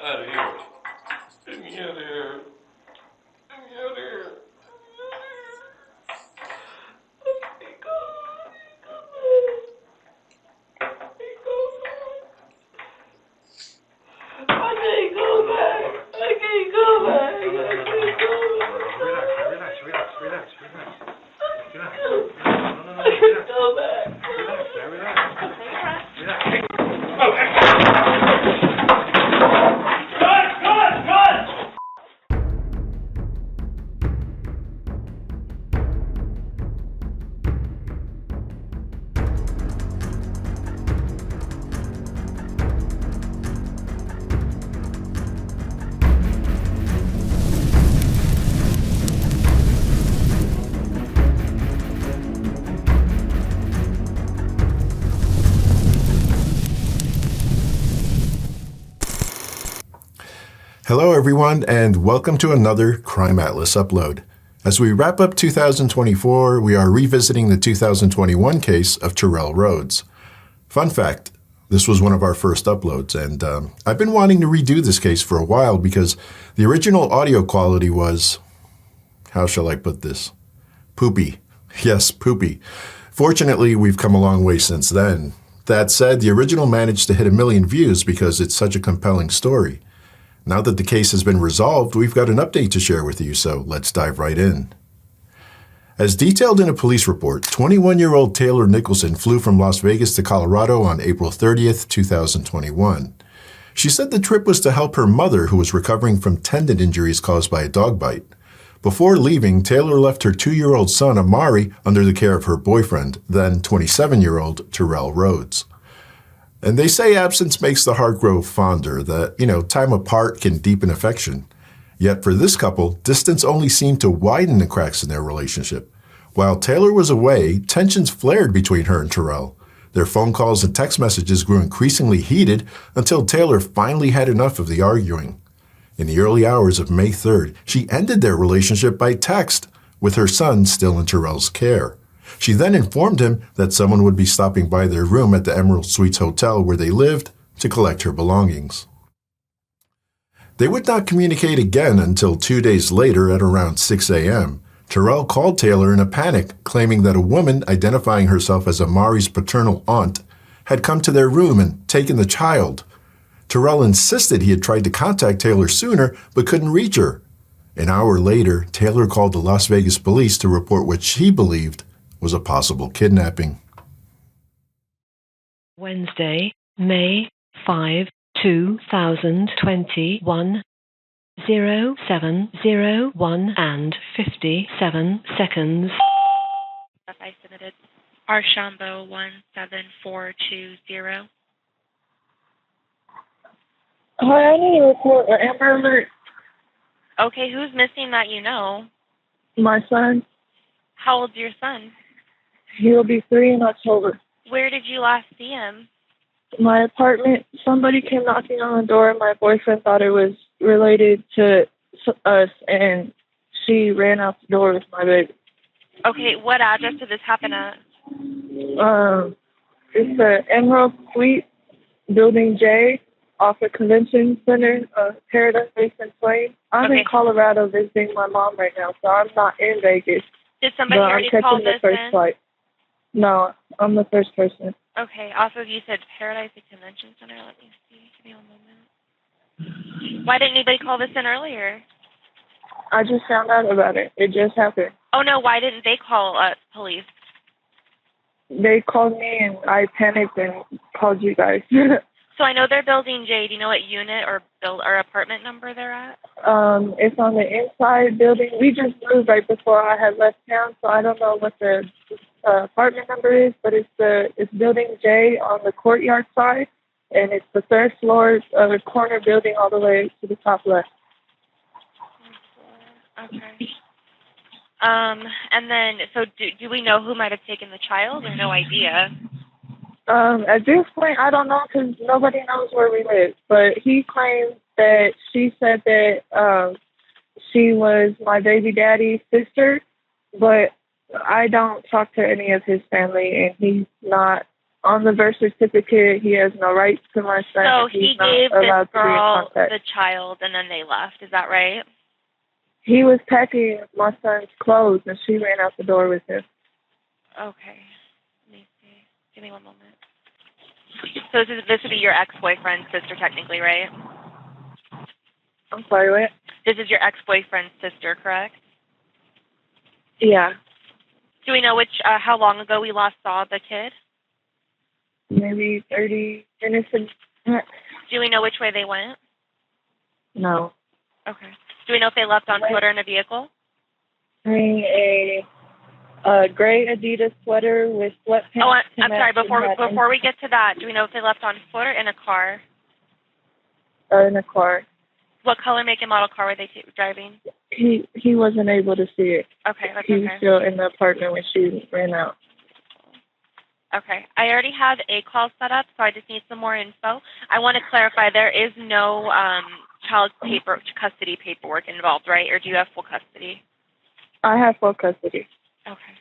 Out of here. Get me out of here. Get me out of here. Hello, everyone, and welcome to another Crime Atlas upload. As we wrap up 2024, we are revisiting the 2021 case of Terrell Rhodes. Fun fact, this was one of our first uploads, and I've been wanting to redo this case for a while because the original audio quality was, how shall I put this? Poopy. Yes, poopy. Fortunately, we've come a long way since then. That said, the original managed to hit 1 million views because it's such a compelling story. Now that the case has been resolved, we've got an update to share with you, so let's dive right in. As detailed in a police report, 21-year-old Taylor Nicholson flew from Las Vegas to Colorado on April 30th, 2021. She said the trip was to help her mother, who was recovering from tendon injuries caused by a dog bite. Before leaving, Taylor left her 2-year-old son, Amari, under the care of her boyfriend, then 27-year-old Terrell Rhodes. And they say absence makes the heart grow fonder, that, time apart can deepen affection. Yet for this couple, distance only seemed to widen the cracks in their relationship. While Taylor was away, tensions flared between her and Terrell. Their phone calls and text messages grew increasingly heated until Taylor finally had enough of the arguing. In the early hours of May 3rd, she ended their relationship by text, with her son still in Terrell's care. She then informed him that someone would be stopping by their room at the Emerald Suites Hotel where they lived to collect her belongings. They would not communicate again until 2 days later at around 6 a.m. Terrell called Taylor in a panic, claiming that a woman identifying herself as Amari's paternal aunt had come to their room and taken the child. Terrell insisted he had tried to contact Taylor sooner but couldn't reach her. An hour later, Taylor called the Las Vegas police to report what she believed was a possible kidnapping. Wednesday, May 5, 2021, 0701 and 57 seconds. I submitted Archambault 17420. Hi, I need to report an Amber Alert. Okay, who's missing that you know? My son, How old's your son? he'll be 3 in October. Where did you last see him? My apartment, somebody came knocking on the door. My boyfriend thought it was related to us, and she ran out the door with my baby. Okay, what address did this happen at? It's the Emerald Suite, Building J, off the Convention Center, Paradise Basin Plain. I'm in Colorado visiting my mom right now, so I'm not in Vegas. Did somebody But I'm already call catching the this first in? flight. No, I'm the first person. Okay, also you said Paradise Convention Center. Let me see. Give me a moment. Why didn't anybody call this in earlier? I just found out about it. It just happened. Oh no, why didn't they call police? They called me and I panicked and called you guys. So I know they're building J. Do you know what unit or apartment number they're at? It's on the inside building. We just moved right before I had left town, so I don't know what the apartment number is, but it's building J on the courtyard side, and it's the 3rd floor corner building all the way to the top left. Okay. And then, so do we know who might have taken the child, or no idea? At this point, I don't know because nobody knows where we live. But he claims that she said that she was my baby daddy's sister, but I don't talk to any of his family, and he's not on the birth certificate, he has no rights to my son. So He's he not gave allowed this to be in girl contact. the child, and then they left. Is that right? He was packing my son's clothes, and she ran out the door with him. Okay. Let me see. Give me one moment. So this would be your ex-boyfriend's sister, technically, right? I'm sorry, what? This is your ex-boyfriend's sister, correct? Yeah, Do we know how long ago we last saw the kid? maybe 30 minutes. Do we know which way they went? No. Okay. Do we know if they left on foot or in a vehicle? Wearing a gray Adidas sweater with sweatpants. Oh, I'm sorry. Before we get to that, do we know if they left on foot or in a car? In a car. What color, make, and model car were they driving? He wasn't able to see it. Okay, that's He was okay. still in the apartment when she ran out. Okay. I already have a call set up, so I just need some more info. I want to clarify, there is no child custody paperwork involved, right? Or do you have full custody? I have full custody. Okay.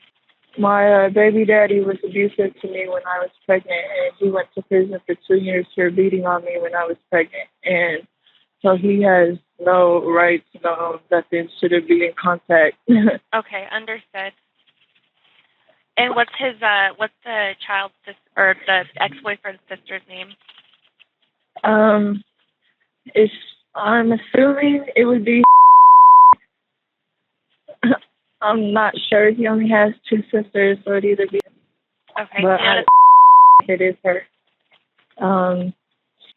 My baby daddy was abusive to me when I was pregnant, and he went to prison for 2 years for beating on me when I was pregnant. And so he has no rights, no nothing, shouldn't be in contact. Okay, understood. And what's the child's or the ex-boyfriend's sister's name? I'm assuming it would be. I'm not sure. He only has 2 sisters, so it'd either be. Okay. But it is her.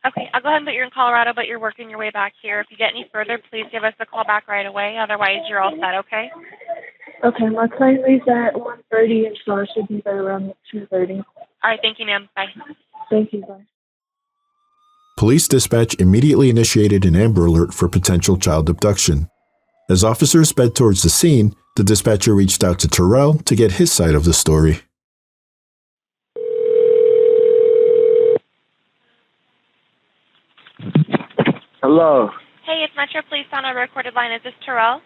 Okay, I'll go ahead and put you in Colorado, but you're working your way back here. If you get any further, please give us a call back right away. Otherwise, you're all set, okay? Okay, my plane leaves at 1:30, and so I should be there around 2:30. All right, thank you, ma'am. Bye. Thank you, bye. Police dispatch immediately initiated an Amber Alert for potential child abduction. As officers sped towards the scene, the dispatcher reached out to Terrell to get his side of the story. Hello. Hey, it's Metro Police on a recorded line. Is this Terrell?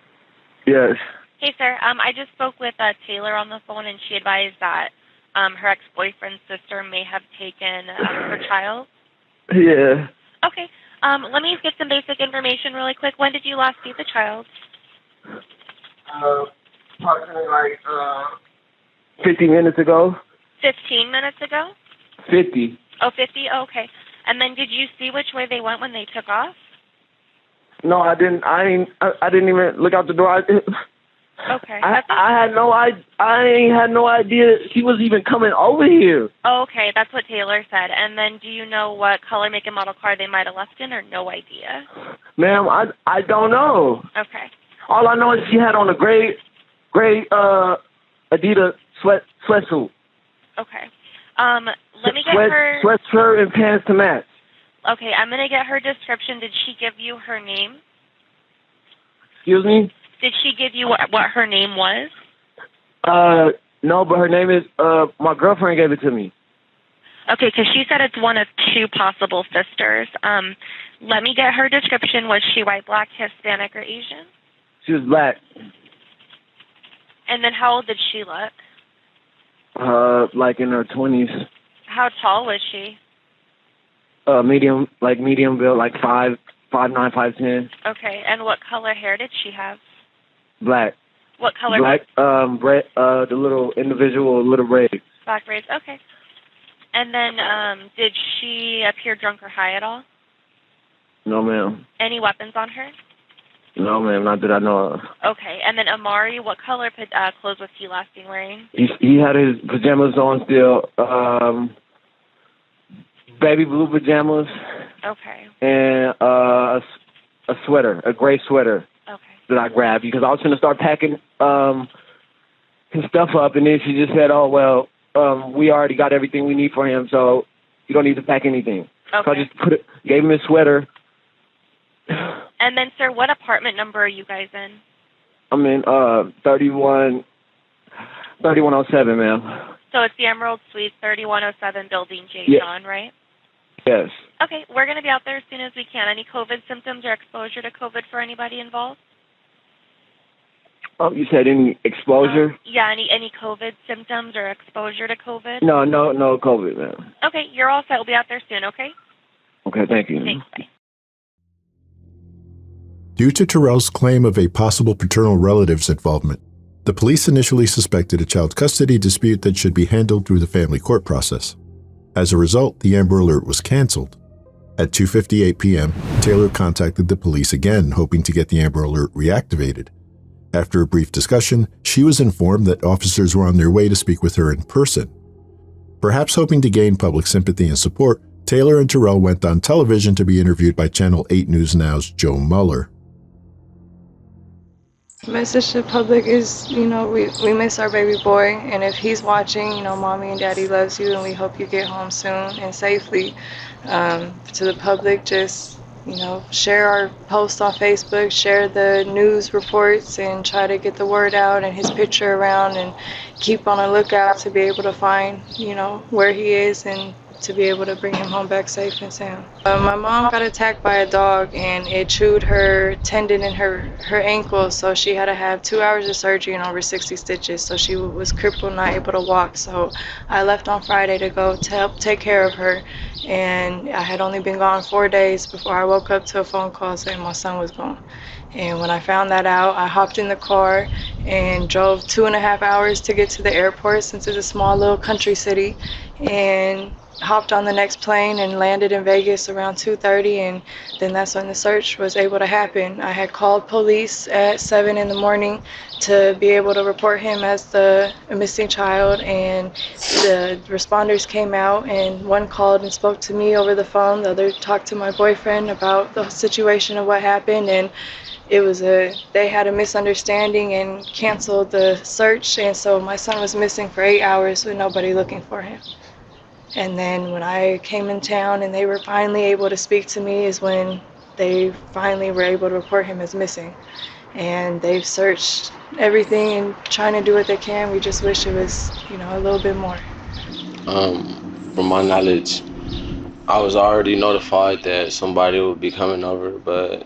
Yes. Hey, sir. I just spoke with Taylor on the phone, and she advised that her ex-boyfriend's sister may have taken her child. Yeah. Okay. Let me get some basic information really quick. When did you last see the child? Approximately 50 minutes ago. 15 minutes ago? 50. Oh, 50? Oh, okay. And then did you see which way they went when they took off? No, I didn't. I didn't even look out the door. Okay. I ain't had no idea she was even coming over here. Oh, okay. That's what Taylor said. And then do you know what color, make, and model car they might have left in, or no idea? Ma'am, I don't know. Okay. All I know is she had on a gray Adidas sweatsuit. Okay. Let me get her sweatshirt and pants to match. Okay, I'm gonna get her description. Did she give you her name? Excuse me? Did she give you what her name was? No, but her name is my girlfriend gave it to me. Okay, because she said it's one of 2 possible sisters. Let me get her description. Was she white, black, Hispanic, or Asian? She was black. And then how old did she look? Like in her 20s. How tall was she? Medium build, like 5'9", 5'10". Okay, and what color hair did she have? Black. What color? Black, braid, the little individual little braids. Black braids, okay. And then, did she appear drunk or high at all? No, ma'am. Any weapons on her? No, ma'am, not that I know of. Okay, and then Amari, what color clothes was he last seen wearing? He had his pajamas on still, baby blue pajamas. Okay. And a sweater, a gray sweater. Okay. That I grabbed because I was going to start packing his stuff up, and then she just said, "Oh well, we already got everything we need for him, so you don't need to pack anything." Okay. So I just gave him his sweater. And then, sir, what apartment number are you guys in? I'm in 3107, ma'am. So it's the Emerald Suite, 3107, Building J. Yeah. John, right? Yes. Okay, we're going to be out there as soon as we can. Any COVID symptoms or exposure to COVID for anybody involved? You said any exposure? Yeah, any COVID symptoms or exposure to COVID? No COVID, man. Okay, you're all set. We'll be out there soon, okay? Okay, thank you. Thanks, bye. Due to Terrell's claim of a possible paternal relative's involvement, the police initially suspected a child custody dispute that should be handled through the family court process. As a result, the Amber Alert was canceled. At 2:58 p.m., Taylor contacted the police again, hoping to get the Amber Alert reactivated. After a brief discussion, she was informed that officers were on their way to speak with her in person. Perhaps hoping to gain public sympathy and support, Taylor and Terrell went on television to be interviewed by Channel 8 News Now's Joe Mueller. Message to the public is, we miss our baby boy, and if he's watching, mommy and daddy loves you, and we hope you get home soon and safely. To the public, just, share our posts on Facebook, share the news reports, and try to get the word out and his picture around, and keep on a lookout to be able to find, where he is and to be able to bring him home back safe and sound. My mom got attacked by a dog, and it chewed her tendon in her ankle, so she had to have 2 hours of surgery and over 60 stitches, so she was crippled, not able to walk. So I left on Friday to go to help take care of her, and I had only been gone 4 days before I woke up to a phone call saying my son was gone. And when I found that out, I hopped in the car and drove 2.5 hours to get to the airport, since it's a small little country city, and hopped on the next plane and landed in Vegas around 2:30, and then that's when the search was able to happen. I had called police at 7 in the morning to be able to report him as the missing child, and the responders came out, and one called and spoke to me over the phone, the other talked to my boyfriend about the situation of what happened, and they had a misunderstanding and canceled the search, and so my son was missing for 8 hours with nobody looking for him. And then when I came in town and they were finally able to speak to me is when they finally were able to report him as missing. And they've searched everything and trying to do what they can. We just wish it was, a little bit more. From my knowledge, I was already notified that somebody would be coming over, but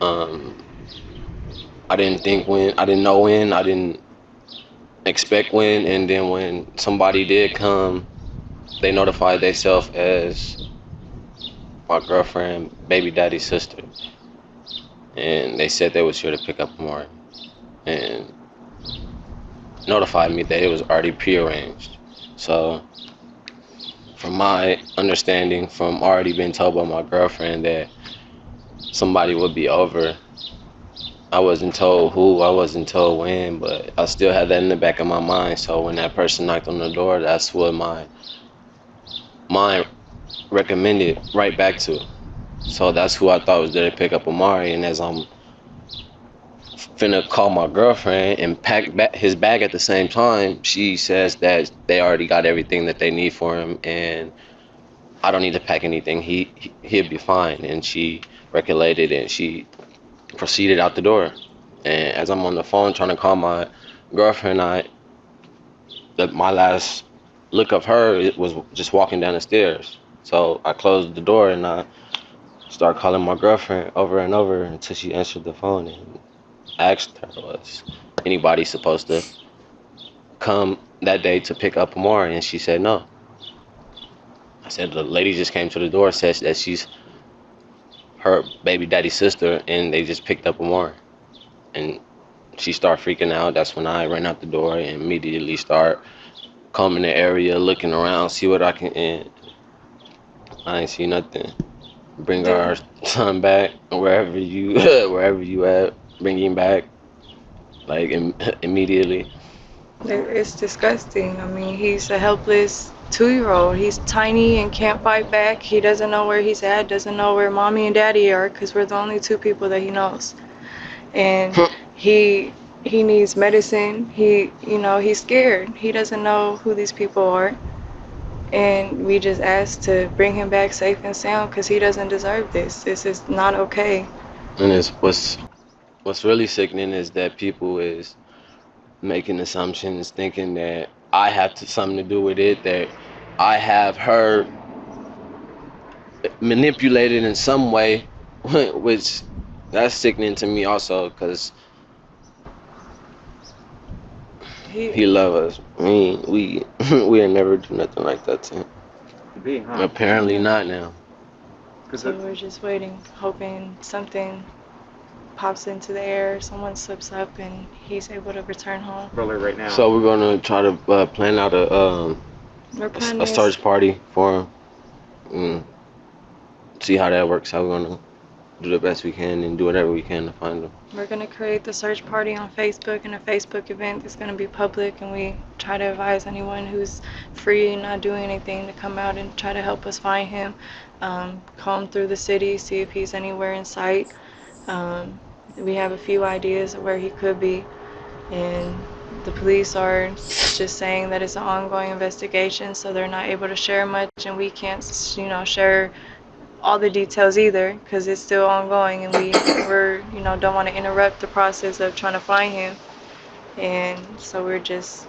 I didn't know when, I didn't expect when, and then when somebody did come, they notified themselves as my girlfriend, baby daddy's sister, and they said they was here to pick up Amari, and notified me that it was already prearranged. So, from my understanding, from already being told by my girlfriend that somebody would be over, I wasn't told who, I wasn't told when, but I still had that in the back of my mind. So when that person knocked on the door, that's what my mind recommended right back to. So that's who I thought was there to pick up Amari. And as I'm finna call my girlfriend and pack his bag at the same time, she says that they already got everything that they need for him, and I don't need to pack anything. He'll be fine. And she recollected and she proceeded out the door. And as I'm on the phone trying to call my girlfriend, my last look of her, it was just walking down the stairs. So I closed the door and I started calling my girlfriend over and over until she answered the phone and asked her, was anybody supposed to come that day to pick up Amari? And she said no. I said the lady just came to the door, says that she's her baby daddy's sister, and they just picked up Amari. And she started freaking out. That's when I ran out the door and immediately start combing the area, looking around, see what I can. And I ain't see nothing. Bring our son back, wherever you at. Bring him back, like immediately. It's disgusting. I mean, he's a helpless 2-year-old. He's tiny and can't fight back. He doesn't know where he's at, doesn't know where mommy and daddy are, because we're the only 2 people that he knows. And he needs medicine. He's scared. He doesn't know who these people are. And we just asked to bring him back safe and sound, because he doesn't deserve this. This is not okay. And what's really sickening is that people is making assumptions, thinking that I have something to do with it, that I have her manipulated in some way, which that's sickening to me also, because He love us. We ain't never do nothing like that to him. Apparently not now. So we're just waiting, hoping something pops into the air, someone slips up, and he's able to return home. Right now. So we're gonna try to plan out We're planning a search party for him. See how that works. How we're gonna do the best we can and do whatever we can to find him. We're going to create the search party on Facebook, and a Facebook event that's going to be public, and we try to advise anyone who's free and not doing anything to come out and try to help us find him. Comb through the city, see if he's anywhere in sight. We have a few ideas of where he could be, and the police are just saying that it's an ongoing investigation, so they're not able to share much, and we can't, share all the details either, because it's still ongoing, and we're don't want to interrupt the process of trying to find him, and so we're just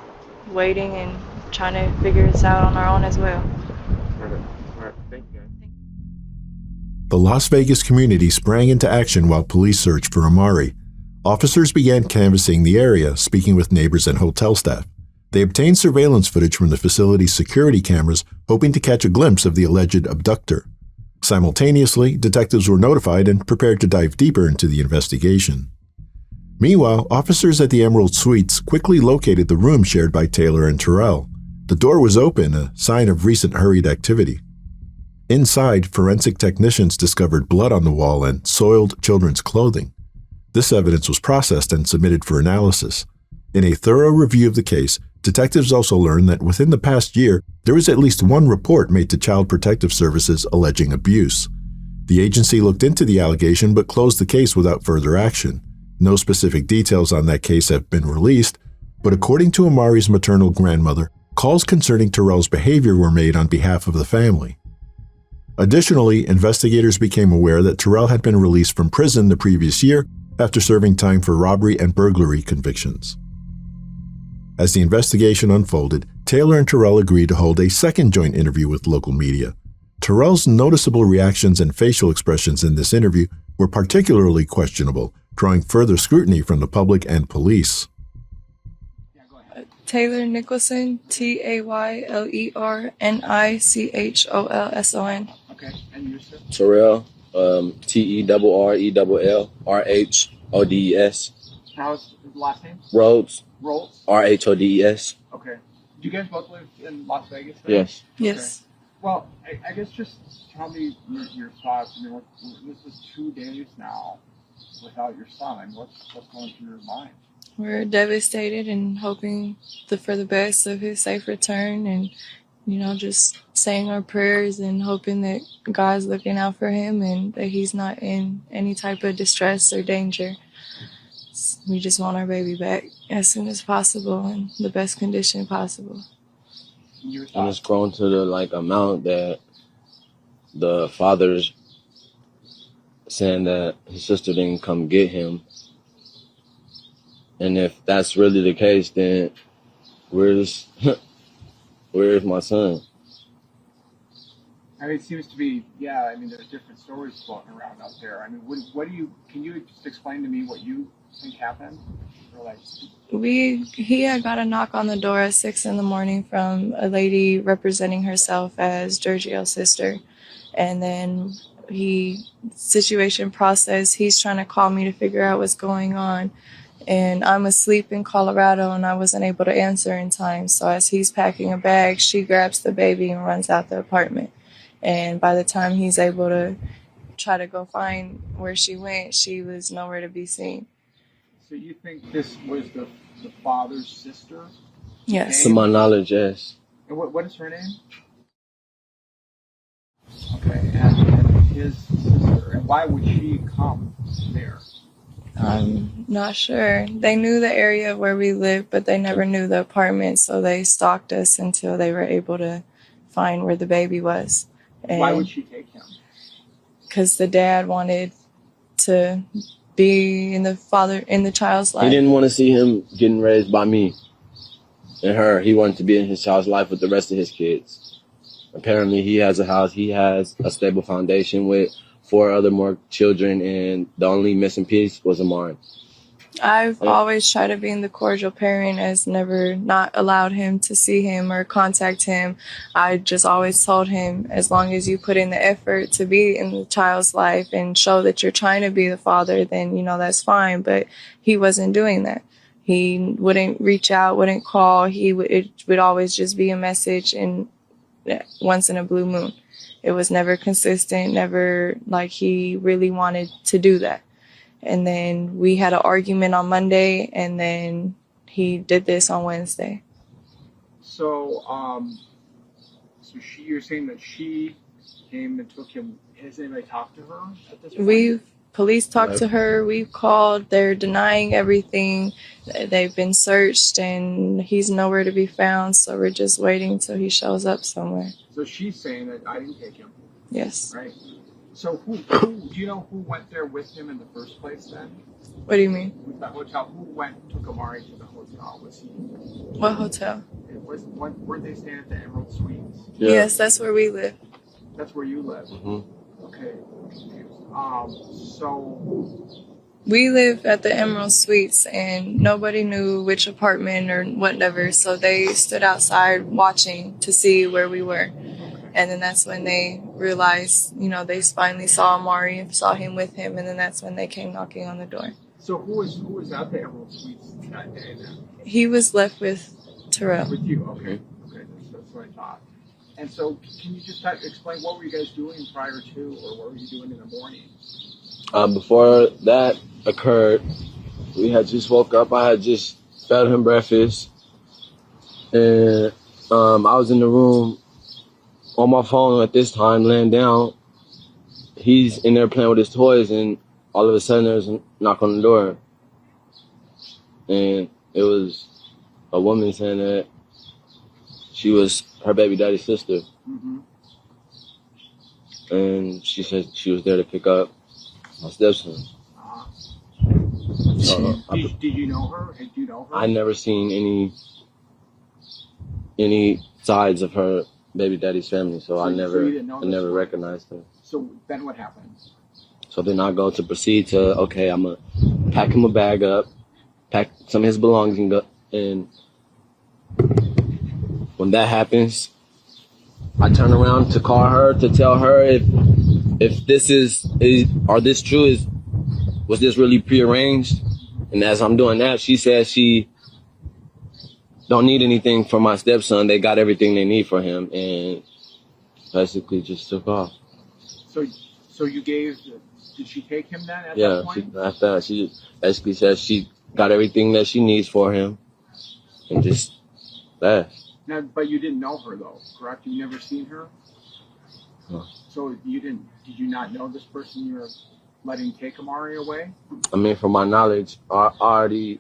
waiting and trying to figure this out on our own as well. Thank you. The Las Vegas community sprang into action while police searched for Amari. Officers began canvassing the area, speaking with neighbors and hotel staff. They obtained surveillance footage from the facility's security cameras, hoping to catch a glimpse of the alleged abductor. Simultaneously, detectives were notified and prepared to dive deeper into the investigation. Meanwhile, officers at the Emerald Suites quickly located the room shared by Taylor and Terrell. The door was open, a sign of recent hurried activity. Inside, forensic technicians discovered blood on the wall and soiled children's clothing. This evidence was processed and submitted for analysis. In a thorough review of the case, detectives also learned that within the past year, there was at least one report made to Child Protective Services alleging abuse. The agency looked into the allegation but closed the case without further action. No specific details on that case have been released, but according to Amari's maternal grandmother, calls concerning Terrell's behavior were made on behalf of the family. Additionally, investigators became aware that Terrell had been released from prison the previous year after serving time for robbery and burglary convictions. As the investigation unfolded, Taylor and Terrell agreed to hold a second joint interview with local media. Terrell's noticeable reactions and facial expressions in this interview were particularly questionable, drawing further scrutiny from the public and police. Taylor Nicholson, TaylerNicolson. Okay, and you, sir? Terrell, TERRELRHODES. How's his last name? Rhodes. Rolls? RHODES. Okay. Do you guys both live in Las Vegas? Right? Yes. Yes. Okay. Well, I guess just tell me your thoughts. I mean, this is 2 days now without your son. I mean, what's going through your mind? We're devastated and hoping for the best of his safe return, and just saying our prayers and hoping that God's looking out for him and that he's not in any type of distress or danger. We just want our baby back as soon as possible in the best condition possible. And it's grown to the amount that the father's saying that his sister didn't come get him. And if that's really the case, then where's my son? I mean, it seems to be, I mean, there's different stories floating around out there. I mean, can you just explain to me what you think happened? Or He had got a knock on the door at 6 a.m. from a lady representing herself as Giorgio's sister. And then situation process, he's trying to call me to figure out what's going on. And I'm asleep in Colorado and I wasn't able to answer in time. So as he's packing a bag, she grabs the baby and runs out the apartment. And by the time he's able to try to go find where she went, she was nowhere to be seen. So you think this was the father's sister? Yes. To my knowledge, yes. And what is her name? Okay, and his sister. And why would she come there? I'm not sure. They knew the area where we lived, but they never knew the apartment, so they stalked us until they were able to find where the baby was. And why would she take him? Because the dad wanted to be in the child's life. He didn't want to see him getting raised by me and her. He wanted to be in his child's life with the rest of his kids. Apparently, he has a house. He has a stable foundation with 4 other more children, and the only missing piece was Amari. I've Yeah. always tried to be the cordial parent, as never not allowed him to see him or contact him. I just always told him, as long as you put in the effort to be in the child's life and show that you're trying to be the father, then, that's fine. But he wasn't doing that. He wouldn't reach out, wouldn't call. It would always just be a message and once in a blue moon. It was never consistent, never like he really wanted to do that. And then we had an argument on Monday, and then he did this on Wednesday. So, you're saying that she came and took him. Has anybody talked to her at this point? Police talked to her. We've called. They're denying everything. They've been searched, and he's nowhere to be found. So we're just waiting till he shows up somewhere. So she's saying that I didn't take him. Yes. Right. So who do you know who went there with him in the first place then? What do you mean? With the hotel, who took Amari to the hotel? Was he? What hotel? Weren't they staying at the Emerald Suites? Yeah. Yes, that's where we live. That's where you live. Mm-hmm. Okay. So we live at the Emerald Suites, and nobody knew which apartment or whatever, so they stood outside watching to see where we were. And then that's when they realized, they finally saw Amari and saw him with him, and then that's when they came knocking on the door. So who was at the Emerald Suites that day then? He was left with Terrell. With you, okay. That's what I thought. And so, can you just explain what were you guys doing prior to, or what were you doing in the morning? Before that occurred, we had just woke up. I had just fed him breakfast, and I was in the room on my phone at this time, laying down. He's in there playing with his toys, and all of a sudden there's a knock on the door, and it was a woman saying that she was her baby daddy's sister. Mm-hmm. And she said she was there to pick up my stepson. Did you know her? Did you know her? I never seen any sides of her baby daddy's family, so I never recognized her. So then what happened? So then I go to proceed to, okay, I'm going to pack him a bag up, pack some of his belongings, and when that happens, I turn around to call her to tell her if this is this true, was this really prearranged? And as I'm doing that, she says she don't need anything for my stepson. They got everything they need for him, and basically just took off. So you did she take him then at that Yeah, point? after that, she basically says she got everything that she needs for him, and just left. Now, but you didn't know her though, correct? You never seen her? No. So did you not know this person you were letting take Amari away? I mean, from my knowledge, I already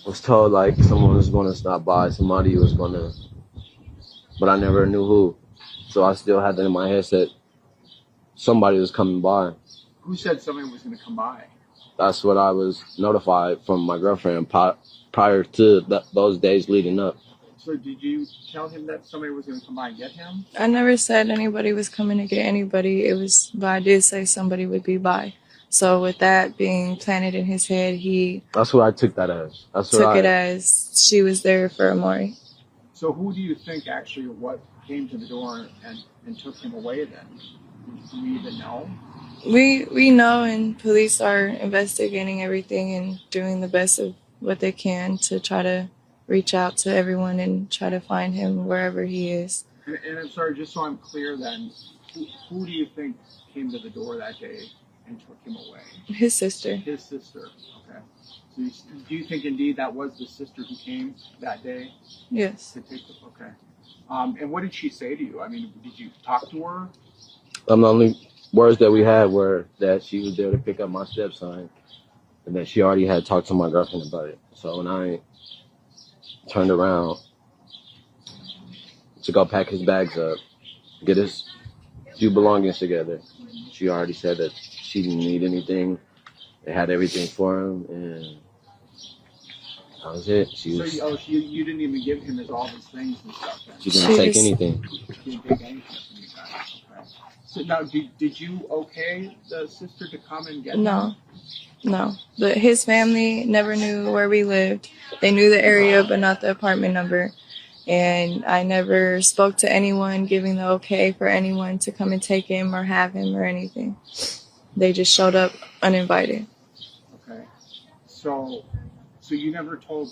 was told like someone was going to stop by, somebody was going to, but I never knew who. So I still had that in my head that somebody was coming by. Who said somebody was going to come by? That's what I was notified from my girlfriend prior to those days leading up. So did you tell him that somebody was going to come by and get him? I never said anybody was coming to get anybody. But I did say somebody would be by. So with that being planted in his head, that's what I took that as. As she was there for Amari. So who do you think actually came to the door and took him away then? Do we even know? We know, and police are investigating everything and doing the best of what they can to try to reach out to everyone and try to find him wherever he is. And I'm sorry, just so I'm clear then, who do you think came to the door that day and took him away? His sister. His sister, okay. So do you think indeed that was the sister who came that day? Yes. To take okay. And what did she say to you? I mean, did you talk to her? The only words that we had were that she was there to pick up my stepson, and that she already had talked to my girlfriend about it. So when I turned around to go pack his bags up, get his few belongings together, she already said that she didn't need anything. They had everything for him, and that was it. You didn't even give him all his things and stuff then? She didn't take anything. She didn't take anything from you guys. Okay. So now, did you okay the sister to come and get him? No. No. But his family never knew where we lived. They knew the area, but not the apartment number. And I never spoke to anyone giving the okay for anyone to come and take him or have him or anything. They just showed up uninvited. Okay. So you never told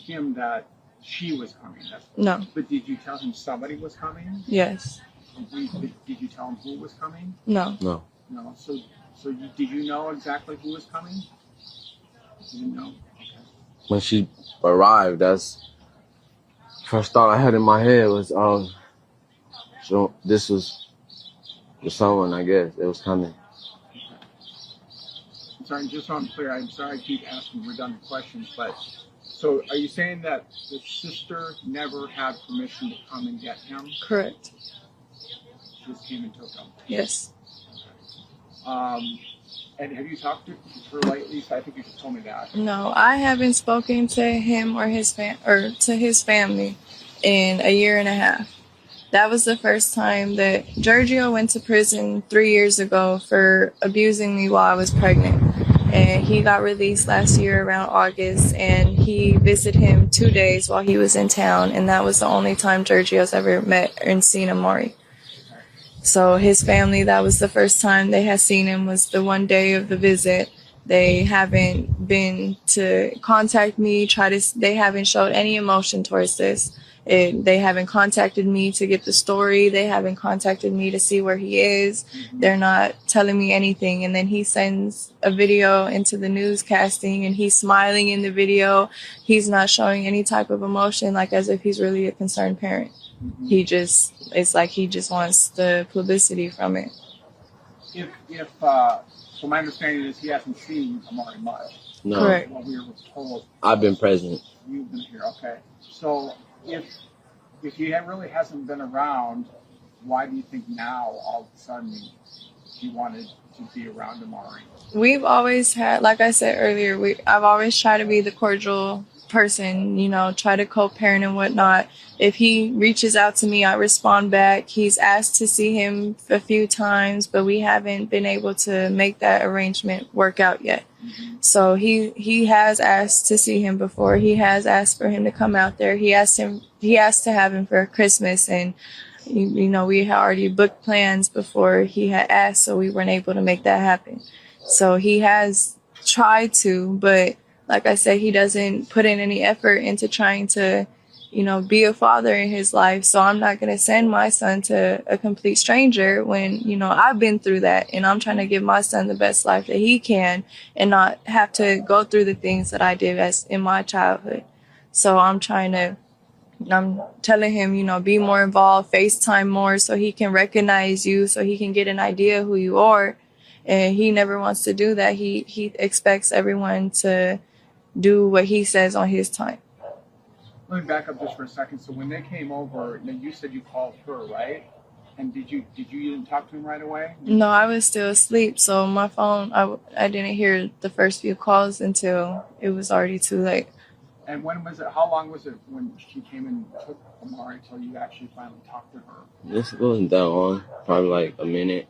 him that she was coming? No. But did you tell him somebody was coming? Yes. Did you tell him who was coming? No. No. No. Did you know exactly who was coming? You didn't know. Okay. When she arrived, that's first thought I had in my head was, so this was the someone, I guess. It was coming. I'm sorry, just so I'm clear, I'm sorry I keep asking redundant questions, but so are you saying that the sister never had permission to come and get him? Correct. She just came and took him? Yes. And have you talked to her lately? I think you just told me that. No, I haven't spoken to him or to his family in a year and a half. That was the first time that Giorgio went to prison 3 years ago for abusing me while I was pregnant. And he got released last year around August, and he visited him 2 days while he was in town, and that was the only time Giorgio's ever met and seen Amari. So his family, that was the first time they had seen him, was the one day of the visit. They haven't been to contact me, they haven't showed any emotion towards this. They haven't contacted me to get the story. They haven't contacted me to see where he is. They're not telling me anything. And then he sends a video into the newscasting and he's smiling in the video. He's not showing any type of emotion, like as if he's really a concerned parent. It's like he just wants the publicity from it. So my understanding is he hasn't seen Amari much. No. Correct. What we were told. I've been present. You've been here, okay. So if he really hasn't been around, why do you think now all of a sudden he wanted to be around Amari? We've always had, like I said earlier, I've always tried to be the cordial person, try to co-parent and whatnot. If he reaches out to me, I respond back. He's asked to see him a few times, but we haven't been able to make that arrangement work out yet. So he has asked to see him before. He has asked for him to come out there. He asked to have him for Christmas, and we had already booked plans before he had asked, so we weren't able to make that happen. So he has tried to, but like I said, he doesn't put in any effort into trying to, be a father in his life. So I'm not going to send my son to a complete stranger when, I've been through that, and I'm trying to give my son the best life that he can and not have to go through the things that I did as in my childhood. So I'm telling him, be more involved, FaceTime more so he can recognize you, so he can get an idea who you are. And he never wants to do that. He expects everyone to do what he says on his time. Let me back up just for a second. So when they came over, you said you called her, right? And did you even talk to him right away? No, I was still asleep. So my phone, I didn't hear the first few calls until it was already too late. And when was it? How long was it when she came and took Amari until you actually finally talked to her? This wasn't that long. Probably like a minute,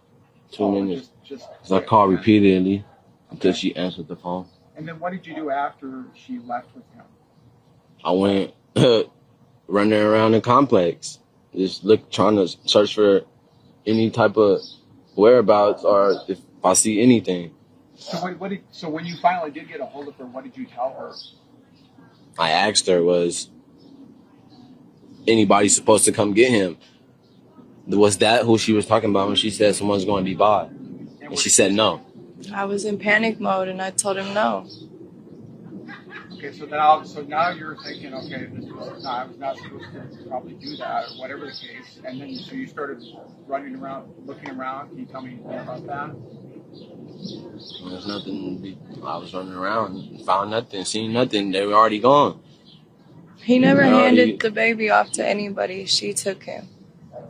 2 minutes. Just I called repeatedly until she answered the phone. And then what did you do after she left with him? I went running around the complex, just trying to search for any type of whereabouts or if I see anything. So when you finally did get a hold of her, what did you tell her? I asked her, was anybody supposed to come get him? Was that who she was talking about when she said someone's going to be by? And she said no. I was in panic mode and I told him no. Okay, so now you're thinking, okay, I was not supposed to probably do that, or whatever the case. And then so you started running around, looking around. Can you tell me more about that? There's nothing. I was running around, found nothing, seen nothing. They were already gone. He never handed the baby off to anybody. She took him.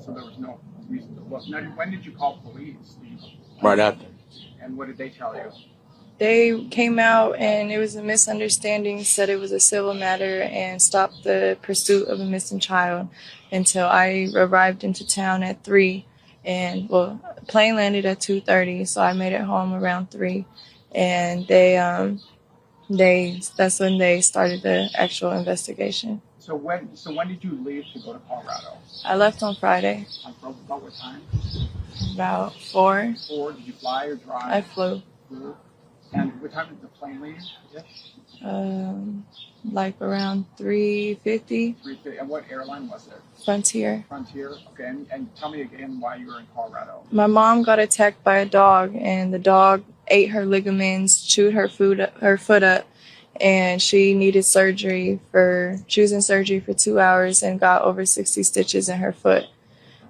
So there was no reason to look. Now, when did you call police? Right after. And what did they tell you? They came out and it was a misunderstanding, said it was a civil matter and stopped the pursuit of a missing child until I arrived into town at 3. And, plane landed at 2:30, so I made it home around 3. and that's when they started the actual investigation. So when did you leave to go to Colorado? I left on Friday, About what time? about 4. 4. Did you fly or drive? I flew. And what time did the plane leave? Like around 3:50. 3:50. And what airline was it? Frontier. Frontier. Okay. And tell me again why you were in Colorado. My mom got attacked by a dog, and the dog ate her ligaments, chewed her foot up, and she needed surgery she was in surgery for 2 hours and got over 60 stitches in her foot.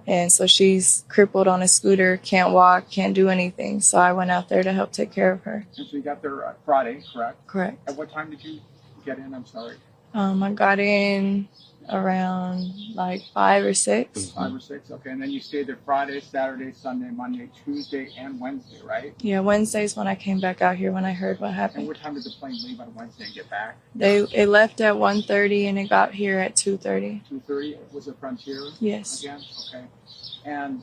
And so she's crippled on a scooter, can't walk, can't do anything. So I went out there to help take care of her. And so you got there Friday, correct? Correct. At what time did you get in? I'm sorry. I got in around like 5 or 6. 5 or 6, okay. And then you stayed there Friday, Saturday, Sunday, Monday, Tuesday, and Wednesday, right? Yeah, Wednesday's when I came back out here when I heard what And happened. what time did the plane leave on Wednesday and get back? It left at 1:30 and it got here at 2:30. 2:30? Was it Frontier? Yes. Again? Okay. And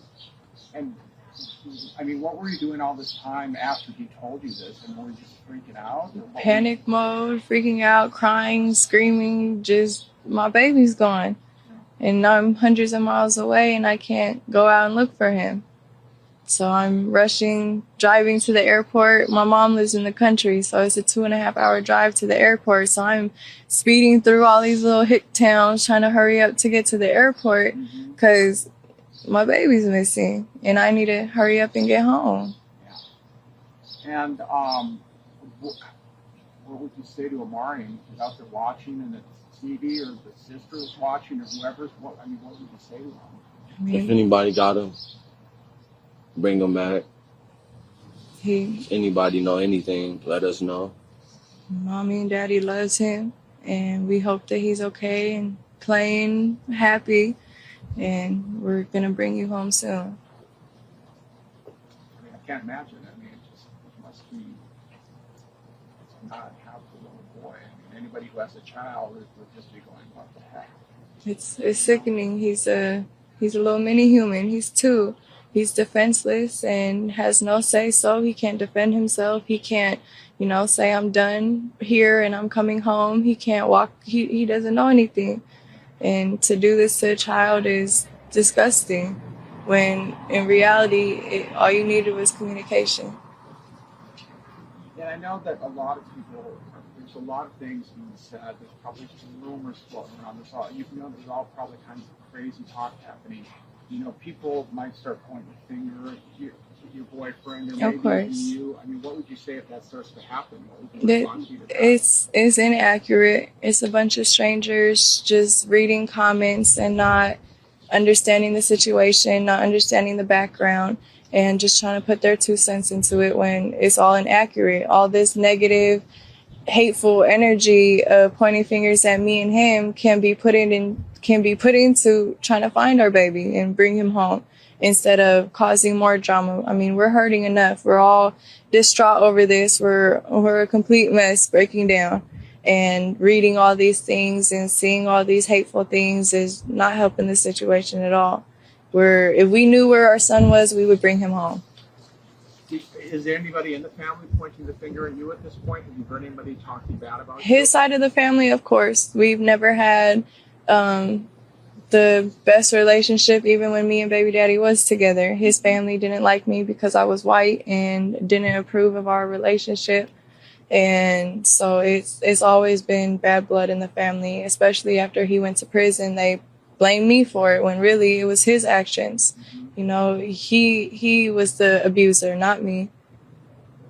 I mean, what were you doing all this time after he told you this? And were you just freaking out? Panic mode, freaking out, crying, screaming, just my baby's gone. And I'm hundreds of miles away and I can't go out and look for him. So I'm rushing, driving to the airport. My mom lives in the country, so it's a 2.5 hour drive to the airport. So I'm speeding through all these little hick towns trying to hurry up to get to the airport because my baby's missing and I need to hurry up and get home. Yeah. And what would you say to Amari? He's out there watching and the TV, or the sister's watching, or whoever's. What would you say to him? If anybody got him, bring him back. If anybody know anything, let us know. Mommy and Daddy loves him, and we hope that he's okay and playing happy, and we're gonna bring you home soon. I mean, I can't imagine. I mean, it must be not have a little boy. I mean, anybody who has a child would just be going, what the heck? It's sickening. He's a little mini human. He's 2. He's defenseless and has no say so. He can't defend himself. He can't, say I'm done here and I'm coming home. He can't walk. He doesn't know anything. And to do this to a child is disgusting when in reality, all you needed was communication. And I know that a lot of people, there's a lot of things being said. There's probably some rumors floating around. There's all probably kinds of crazy talk happening. People might start pointing the finger at your boyfriend or maybe even you. I mean, what would you say if that starts to happen? What would you respond to that? It's inaccurate. It's a bunch of strangers just reading comments and not understanding the situation, not understanding the background, and just trying to put their 2 cents into it when it's all inaccurate. All this negative, hateful energy of pointing fingers at me and him can be put into trying to find our baby and bring him home instead of causing more drama. I mean, we're hurting enough. We're all distraught over this. We're a complete mess, breaking down. And reading all these things and seeing all these hateful things is not helping the situation at all. If we knew where our son was, we would bring him home. Is there anybody in the family pointing the finger at you at this point? Have you heard anybody talking bad about you? His side of the family, of course. We've never had the best relationship, even when me and baby daddy was together. His family didn't like me because I was white and didn't approve of our relationship. And so it's always been bad blood in the family, especially after he went to prison. They blamed me for it when really it was his actions. He was the abuser, not me.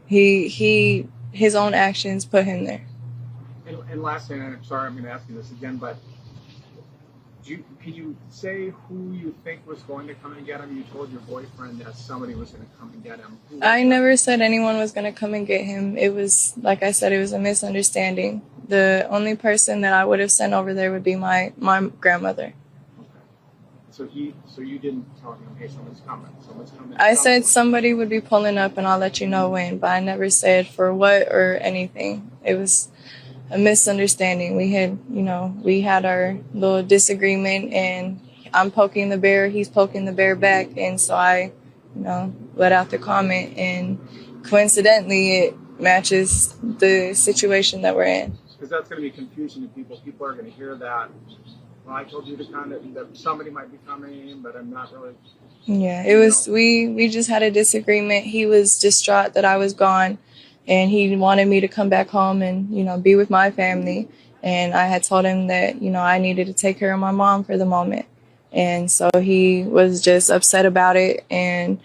His own actions put him there. And last thing, and I'm sorry I'm going to ask you this again, but can you say who you think was going to come and get him? You told your boyfriend that somebody was going to come and get him. I never said anyone was going to come and get him. It was, like I said, it was a misunderstanding. The only person that I would have sent over there would be my grandmother. Okay. So you didn't tell him, hey, someone's coming. I said somebody would be pulling up and I'll let you know when, but I never said for what or anything. It was a misunderstanding. We had our little disagreement and I'm poking the bear, he's poking the bear back. And so I, let out the comment, and coincidentally matches the situation that we're in. Because that's going to be confusing to people. People are going to hear that. Well, I told you to kind of that somebody might be coming, but I'm not really. Yeah, it was, we just had a disagreement. He was distraught that I was gone, and he wanted me to come back home and, you know, be with my family. And I had told him that, you know, I needed to take care of my mom for the moment. And so he was just upset about it and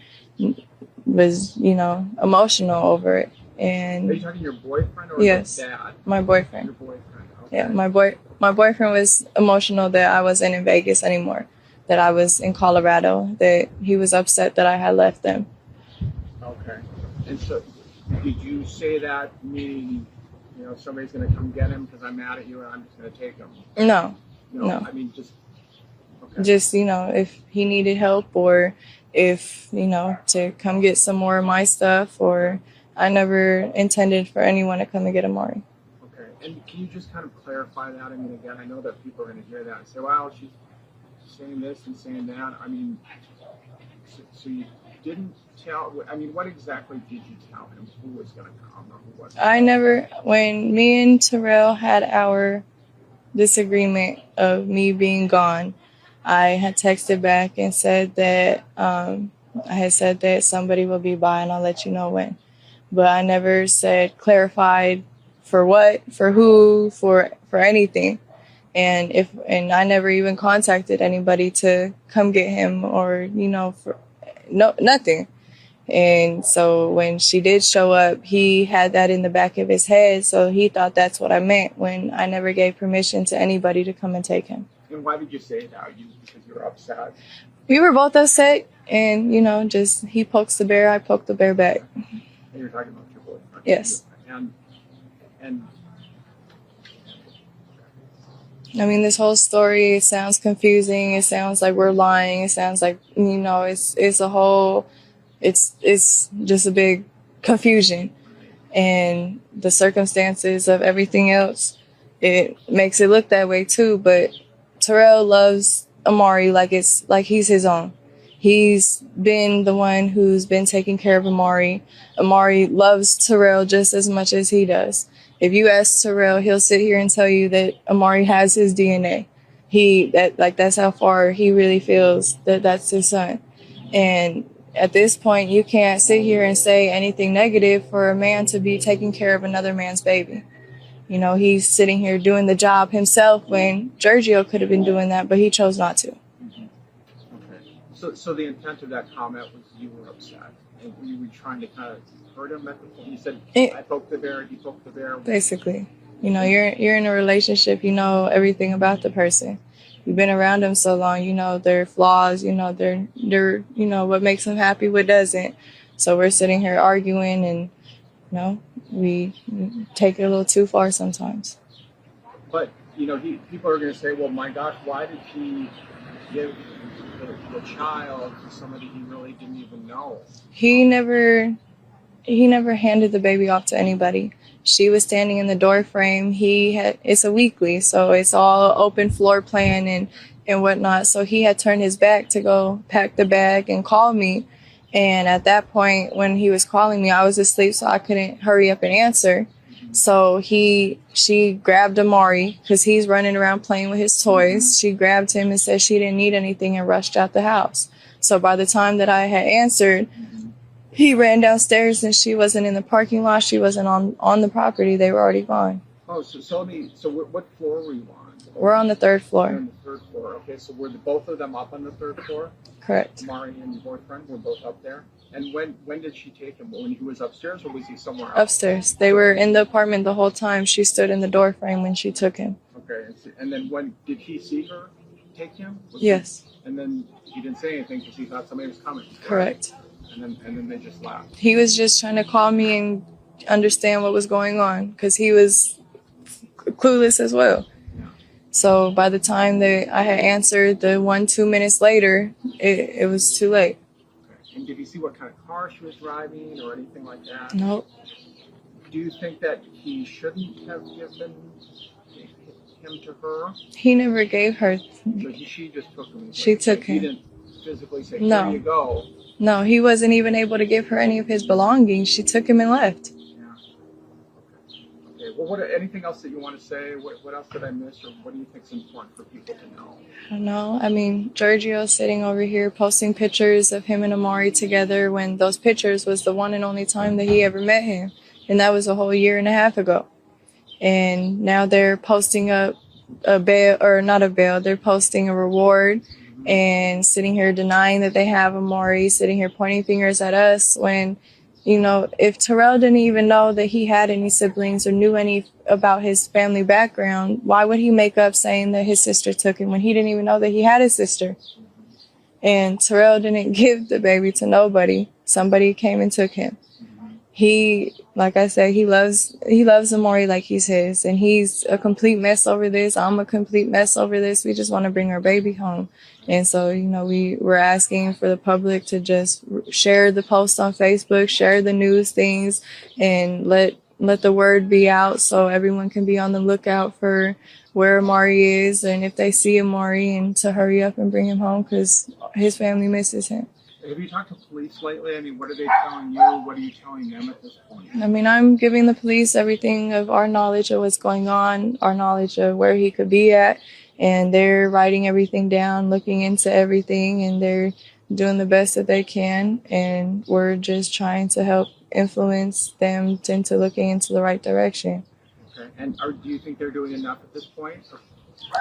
was, you know, emotional over it. And Are you talking your boyfriend or yes, your dad? my boyfriend. Your boyfriend. Okay. Yeah, my boyfriend was emotional that I wasn't in Vegas anymore, that I was in Colorado, that he was upset that I had left them. Okay. And so, did you say that meaning, you know, somebody's going to come get him because I'm mad at you and I'm just going to take him? No. I mean, just. Okay. Just, you know, if he needed help or if, you know, to come get some more of my stuff, or I never intended for anyone to come and get Amari. Okay. And can you just kind of clarify that? I mean, again, I know that people are going to hear that and say, well, she's saying this and saying that. I mean, so you didn't tell, I mean, what exactly did you tell him? Who was going to come or who wasn't? When me and Terrell had our disagreement of me being gone, I had texted back and said that I had said that somebody will be by and I'll let you know when. But I never clarified for what, for who, for anything. And I never even contacted anybody to come get him or, you know, for nothing. And so when she did show up, he had that in the back of his head. So he thought that's what I meant when I never gave permission to anybody to come and take him. And why did you say that? Because you were upset? We were both upset. And, you know, just he pokes the bear, I poke the bear back. And you're talking about your boyfriend? Yes. And I mean, this whole story, it sounds confusing. It sounds like we're lying. It sounds like, you know, it's just a big confusion. And the circumstances of everything else, it makes it look that way too. But Terrell loves Amari like he's his own. He's been the one who's been taking care of Amari. Amari loves Terrell just as much as he does. If you ask Terrell, he'll sit here and tell you that Amari has his DNA. That's how far he really feels that that's his son. And at this point, you can't sit here and say anything negative for a man to be taking care of another man's baby. You know, he's sitting here doing the job himself when Giorgio could have been doing that, but he chose not to. Okay. So the intent of that comment was you were upset. And you were trying to kind of hurt him at the point. You said, I poked the bear, he poked the bear. Basically. You know, you're in a relationship, you know everything about the person. You've been around them so long, you know their flaws, you know their you know what makes them happy, what doesn't. So we're sitting here arguing, and you know we take it a little too far sometimes. But you know, people are going to say, well, my gosh, why did he give the child to somebody he really didn't even know? He never handed the baby off to anybody. She was standing in the door frame. It's a weekly, so it's all open floor plan and whatnot. So he had turned his back to go pack the bag and call me. And at that point, when he was calling me, I was asleep, so I couldn't hurry up and answer. So she grabbed Amari because he's running around playing with his toys. She grabbed him and said she didn't need anything and rushed out the house. So by the time that I had answered, he ran downstairs and she wasn't in the parking lot. She wasn't on the property. They were already gone. Oh, so what floor were you on? We're on the third floor. You're on the third floor. Okay, so were both of them up on the third floor? Correct. Amari and your boyfriend were both up there? And when did she take him? When he was upstairs, or was he somewhere else? Upstairs. They were in the apartment the whole time. She stood in the door frame when she took him. Okay, and then when did he see her take him? Yes. And then he didn't say anything because he thought somebody was coming. Correct. Right? And then they just left. He was just trying to call me and understand what was going on because he was clueless as well. Yeah. So by the time that I had answered, the 2 minutes later, it was too late. Okay. And did you see what kind of car she was driving or anything like that? Nope. Do you think that he shouldn't have given him to her? He never gave her. So she just took him. She took him. He didn't physically say, No. Here you go. No, he wasn't even able to give her any of his belongings. She took him and left. Yeah. Well, anything else that you want to say? What else did I miss, or what do you think is important for people to know? I don't know. I mean, Giorgio's sitting over here posting pictures of him and Amari together when those pictures was the one and only time that he ever met him. And that was a whole year and a half ago. And now they're posting up a bail, or not a bail, they're posting a reward and sitting here denying that they have Amari, sitting here pointing fingers at us when, you know, if Terrell didn't even know that he had any siblings or knew any about his family background, why would he make up saying that his sister took him when he didn't even know that he had a sister? And Terrell didn't give the baby to nobody. Somebody came and took him. He, like I said, he loves Amari like he's his, and he's a complete mess over this. I'm a complete mess over this. We just want to bring our baby home. And so, you know, we're asking for the public to just share the post on Facebook, share the news things, and let the word be out so everyone can be on the lookout for where Amari is, and if they see Amari, and to hurry up and bring him home because his family misses him. Have you talked to police lately? I mean, what are they telling you? What are you telling them at this point? I mean, I'm giving the police everything of our knowledge of what's going on, our knowledge of where he could be at, and they're writing everything down, looking into everything, and they're doing the best that they can, and we're just trying to help influence them into looking into the right direction. Okay. And do you think they're doing enough at this point?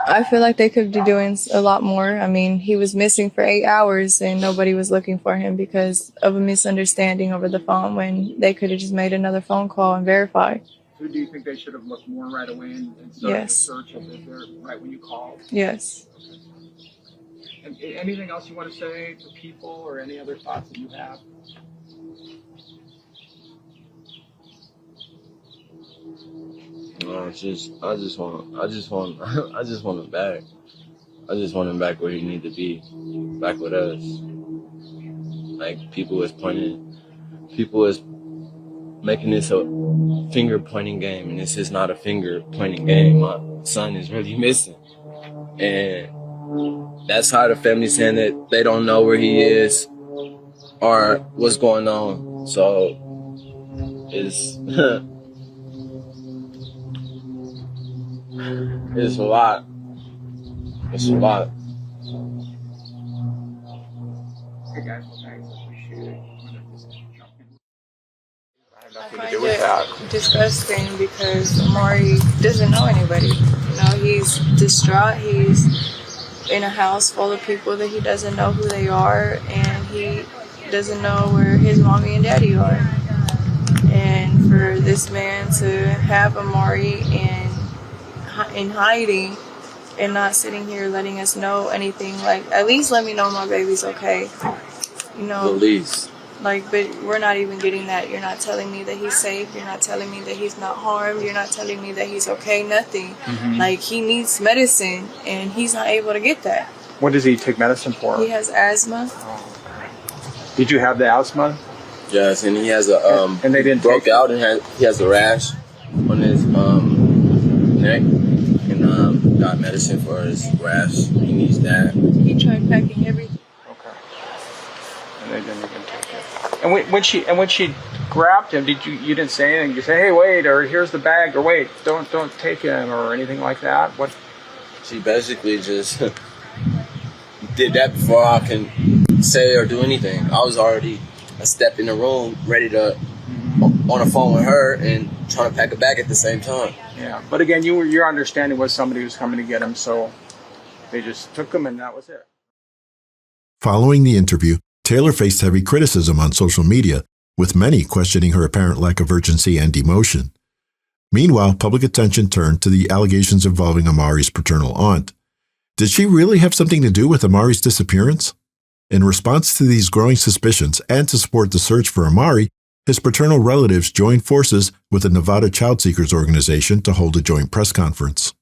I feel like they could be doing a lot more. I mean, he was missing for 8 hours and nobody was looking for him because of a misunderstanding over the phone when they could have just made another phone call and verified. So do you think they should have looked more right away and started the search of it there right when you called? Yes. Okay. And anything else you want to say to people, or any other thoughts that you have? No, I just want him back. I just want him back where he need to be, back with us. Like, people was making this a finger pointing game, and this is not a finger pointing game. My son is really missing, and that's how the family's saying that they don't know where he is or what's going on. So it's it's a lot. It's a lot. Hey guys, well, thanks. Appreciate it. I find it disgusting because Amari doesn't know anybody. You know, he's distraught. He's in a house full of people that he doesn't know who they are, and he doesn't know where his mommy and daddy are. And for this man to have Amari in hiding and not sitting here letting us know anything, like, at least let me know my baby's okay. You know, At least. like, but we're not even getting that. You're not telling me that he's safe. You're not telling me that he's not harmed. You're not telling me that he's okay. Nothing. Mm-hmm. Like, he needs medicine, and he's not able to get that. What does he take medicine for? He has asthma. Did you have the asthma? Yes, and he has a and they didn't broke out, and he has a rash on his neck, and got medicine for his rash. He needs that. He tried packing everything. Okay. And they didn't even take it. And when she grabbed him, you didn't say anything? You say, hey, wait, or here's the bag, or wait, don't take him, or anything like that? What? She basically just did that before I can say or do anything. I was already a step in the room, ready to on the phone with her and trying to pack a bag at the same time. Yeah, but again, your understanding was somebody was coming to get him, so they just took him, and that was it. Following the interview, Taylor faced heavy criticism on social media, with many questioning her apparent lack of urgency and emotion. Meanwhile, public attention turned to the allegations involving Amari's paternal aunt. Did she really have something to do with Amari's disappearance? In response to these growing suspicions and to support the search for Amari, his paternal relatives joined forces with the Nevada Child Seekers Organization to hold a joint press conference.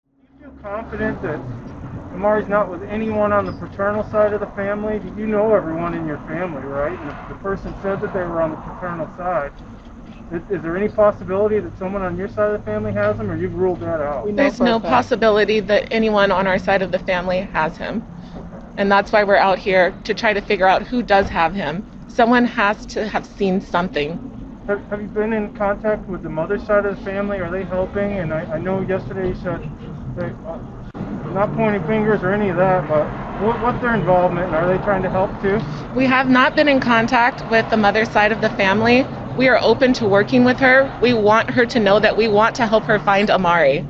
Do you feel confident that Amari's not with anyone on the paternal side of the family? You know everyone in your family, right? And if the person said that they were on the paternal side, is there any possibility that someone on your side of the family has him, or you've ruled that out? There's no possibility that anyone on our side of the family has him. And that's why we're out here, to try to figure out who does have him. Someone has to have seen something. Have you been in contact with the mother's side of the family? Are they helping? And I know yesterday you said they, not pointing fingers or any of that, but what's their involvement? And are they trying to help too? We have not been in contact with the mother's side of the family. We are open to working with her. We want her to know that we want to help her find Amari.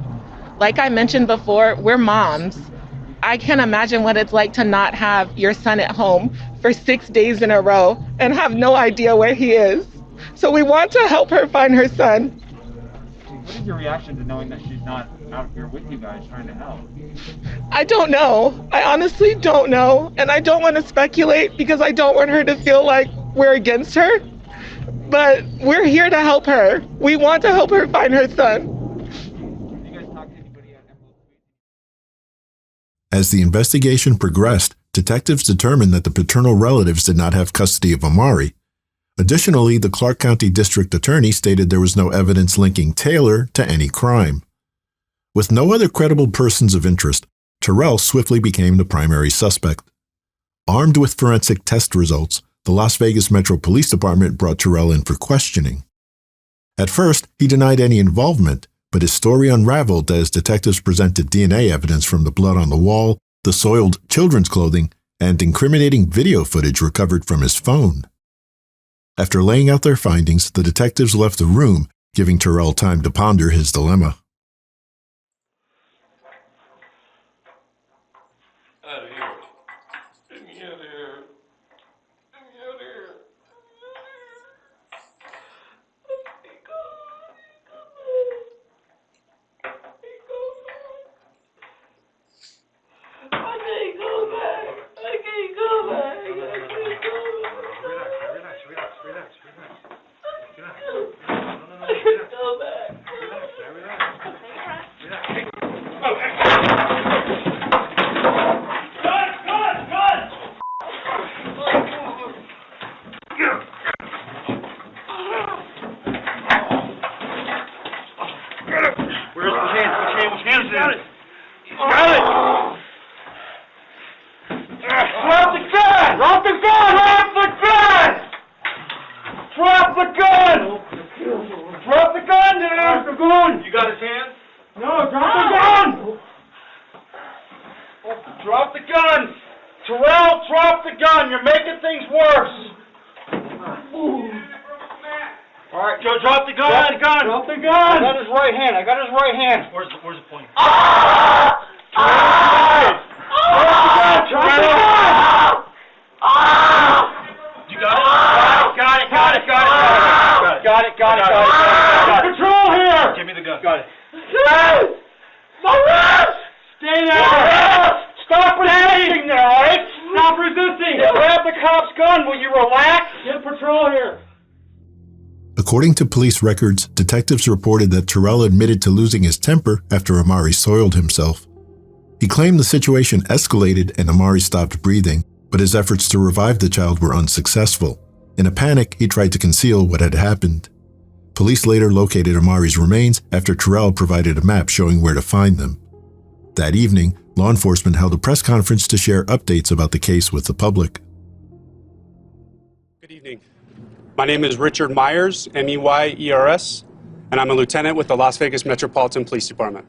Like I mentioned before, we're moms. I can't imagine what it's like to not have your son at home for 6 days in a row and have no idea where he is. So we want to help her find her son. What is your reaction to knowing that she's not out here with you guys trying to help? I don't know. I honestly don't know. And I don't want to speculate because I don't want her to feel like we're against her. But we're here to help her. We want to help her find her son. As the investigation progressed, detectives determined that the paternal relatives did not have custody of Amari. Additionally, the Clark County District Attorney stated there was no evidence linking Taylor to any crime. With no other credible persons of interest, Terrell swiftly became the primary suspect. Armed with forensic test results, the Las Vegas Metro Police Department brought Terrell in for questioning. At first, he denied any involvement, but his story unraveled as detectives presented DNA evidence from the blood on the wall, the soiled children's clothing, and incriminating video footage recovered from his phone. After laying out their findings, the detectives left the room, giving Terrell time to ponder his dilemma. Out of here. Get me out of here. Get me out of here. According to police records, detectives reported that Terrell admitted to losing his temper after Amari soiled himself. He claimed the situation escalated and Amari stopped breathing, but his efforts to revive the child were unsuccessful. In a panic, he tried to conceal what had happened. Police later located Amari's remains after Terrell provided a map showing where to find them. That evening, law enforcement held a press conference to share updates about the case with the public. Good evening. My name is Richard Myers, M-E-Y-E-R-S, and I'm a lieutenant with the Las Vegas Metropolitan Police Department.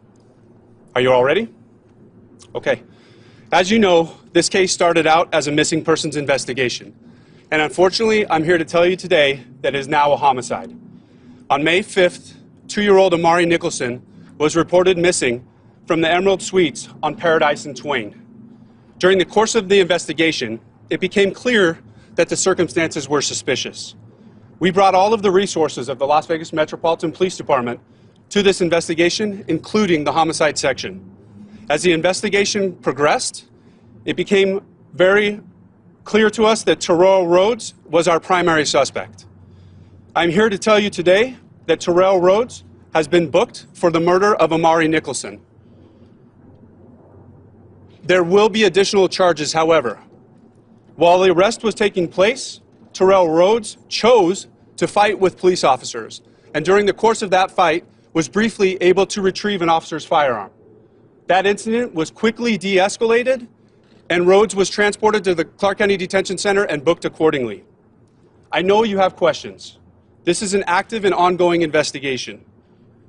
Are you all ready? Okay. As you know, this case started out as a missing persons investigation, and unfortunately, I'm here to tell you today that it is now a homicide. On May 5th, 2-year-old Amari Nicholson was reported missing from the Emerald Suites on Paradise and Twain. During the course of the investigation, it became clear that the circumstances were suspicious. We brought all of the resources of the Las Vegas Metropolitan Police Department to this investigation, including the homicide section. As the investigation progressed, it became very clear to us that Terrell Rhodes was our primary suspect. I'm here to tell you today that Terrell Rhodes has been booked for the murder of Amari Nicholson. There will be additional charges, however. While the arrest was taking place, Terrell Rhodes chose to fight with police officers, and during the course of that fight was briefly able to retrieve an officer's firearm. That incident was quickly de-escalated, and Rhodes was transported to the Clark County Detention Center and booked accordingly. I know you have questions. This is an active and ongoing investigation.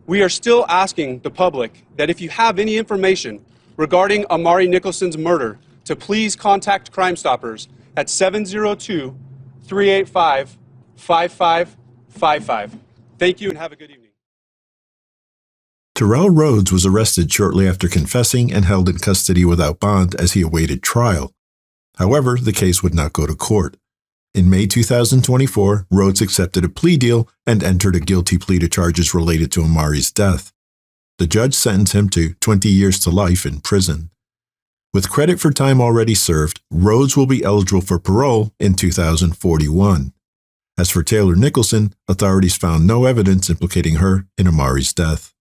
We are still asking the public that if you have any information regarding Amari Nicholson's murder, to please contact Crime Stoppers at 702-385-5555. Thank you and have a good evening. Terrell Rhodes was arrested shortly after confessing and held in custody without bond as he awaited trial. However, the case would not go to court. In May 2024, Rhodes accepted a plea deal and entered a guilty plea to charges related to Amari's death. The judge sentenced him to 20 years to life in prison. With credit for time already served, Rhodes will be eligible for parole in 2041. As for Taylor Nicholson, authorities found no evidence implicating her in Amari's death.